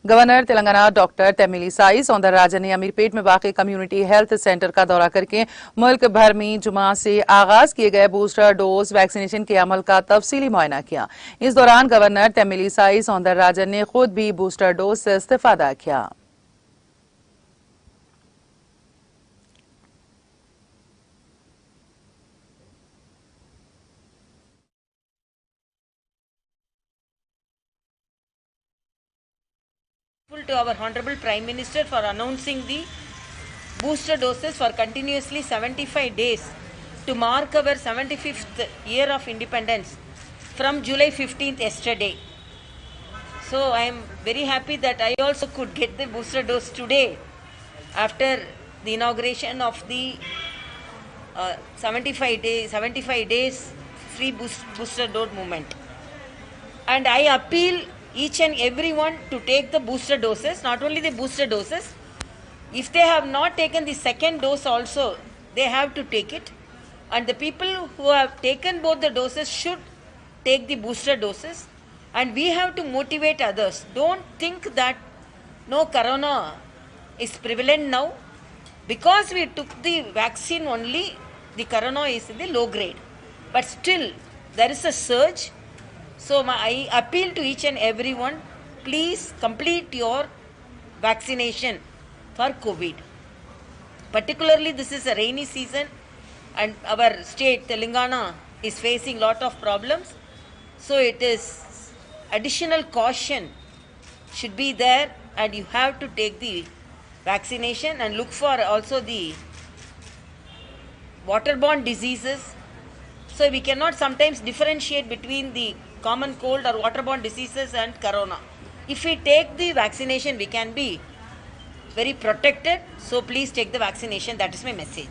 Governor Telangana doctor Tamilisai Soundararajan ने अमीरपेट में वाकई कम्युनिटी हेल्थ सेंटर का दौरा करके मुल्क भर में जुमा से आगाज किए गए बूस्टर डोज वैक्सीनेशन के अमल का तफसीली मुआयना किया। इस दौरान गवर्नर तमिलिसाई सौंदरराजन ने खुद भी बूस्टर डोज से इस्तेफादा किया। To our Honorable Prime Minister for announcing the booster doses for continuously 75 days to mark our 75th year of independence from July 15th yesterday. So I am very happy that I also could get the booster dose today after the inauguration of the 75 days free booster dose movement. And I appeal each and everyone to take the booster doses, not only the booster doses. If they have not taken the second dose also, they have to take it. And the people who have taken both the doses should take the booster doses. And we have to motivate others. Don't think that no corona is prevalent now. Because we took the vaccine only, the corona is in the low grade. But still, there is a surge. So I appeal to each and everyone, please complete your vaccination for COVID. Particularly this is a rainy season and our state Telangana is facing lot of problems. So it is additional caution should be there, and you have to take the vaccination and look for also the waterborne diseases. So we cannot sometimes differentiate between the common cold or waterborne diseases and corona. If we take the vaccination, we can be very protected. So please take the vaccination. That is my message.